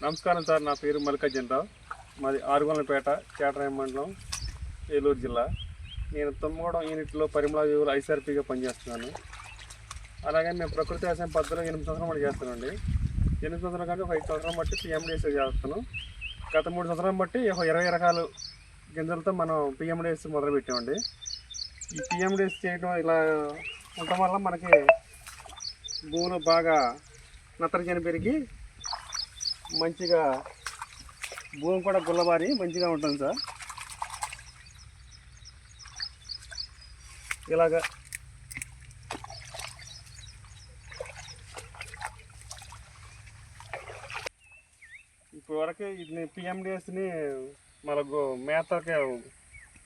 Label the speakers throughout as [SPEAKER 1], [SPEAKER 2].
[SPEAKER 1] నమస్కారం సార్, నా పేరు మల్లికార్జునరావు. మాది ఆరుగొండలపేట, చేటరాయి మండలం, ఏలూరు జిల్లా. నేను తుమ్మగూడెం యూనిట్లో పరిమళ వ్యూహులు ఐసీఆర్పీగా పనిచేస్తున్నాను. అలాగే మేము ప్రకృతి వ్యవసాయం పద్ధతిలో 8 సంవత్సరాలు బట్టి చేస్తున్నామండి. 8 సంవత్సరాల కంటే 5 సంవత్సరాలు బట్టి పిఎండిఎస్ చేస్తున్నాం. గత 3 సంవత్సరాలు బట్టి 20 రకాల గింజలతో మనం పిఎండిఎస్ మొదలుపెట్టామండి. ఈ పిఎండిఎస్ చేయడం ఇలా ఉండటం వల్ల మనకి భూమిలో బాగా నత్రజని పెరిగి మంచిగా భూమి కూడా గుల్లబారి మంచిగా ఉంటుంది సార్. ఇలాగా ఇప్పటివరకు ఇది పిఎండిఎస్ని మనకు మేతకి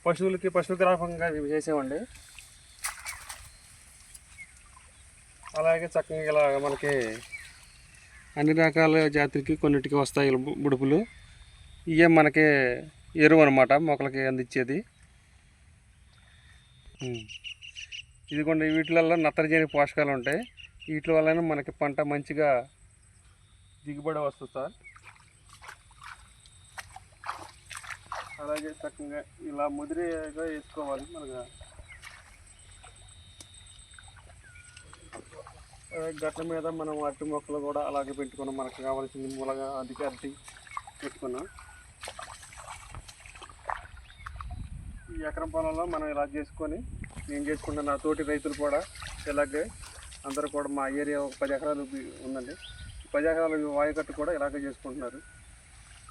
[SPEAKER 1] పశువులకి పశుగ్రాఫంగా చేసామండి. అలాగే చక్కగా ఇలా మనకి అన్ని రకాల జాతులకి కొన్నిటికి వస్తాయి బుడుపులు. ఇవే మనకి ఎరువు అనమాట, మొక్కలకి అందించేది. ఇదిగోండి, వీటిలలో నత్రజని పోషకాలు ఉంటాయి. వీటి వల్ల మనకి పంట మంచిగా దిగుబడి వస్తుంది సార్. అలాగే చక్కగా ఇలా ముదిరిగా వేసుకోవాలి. మనగా గట్ల మీద మనం అరటి మొక్కలు కూడా అలాగే పెట్టుకున్నాం. మనకు కావాల్సింది మూలగా అధిక అరటి పెట్టుకున్నాం. ఈ ఎకరం పొలంలో మనం ఇలా చేసుకొని నేను చేసుకుంటున్న నా తోటి రైతులు కూడా ఇలాగే అందరూ కూడా మా ఏరియా ఒక 10 ఎకరాలు ఉందండి. 10 ఎకరాల వాయుకట్టు కూడా ఇలాగే చేసుకుంటున్నారు.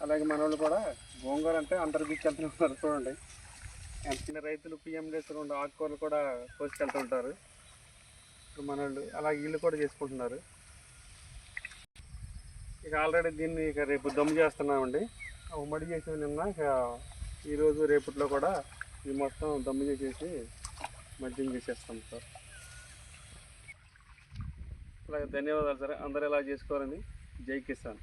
[SPEAKER 1] అలాగే మన వాళ్ళు కూడా గోంగూర అంటే అందరు తీసుకెళ్తున్నారు చూడండి. చిన్న రైతులు పిఎండిఎస్ ఆకుకూరలు కూడా కోసుకెళ్తుంటారు మన వాళ్ళు. అలాగే వీళ్ళు కూడా చేసుకుంటున్నారు. ఇక ఆల్రెడీ దీన్ని ఇక రేపు దమ్ము చేస్తున్నామండి. ఉమ్మడి చేసి నిన్న ఇక ఈరోజు రేపట్లో కూడా ఇది మొత్తం దమ్ము చేసేసి మద్యం చేసేస్తాం సార్. అలాగే ధన్యవాదాలు సార్. అందరూ ఇలా చేసుకోవాలని. జై కిసాన్.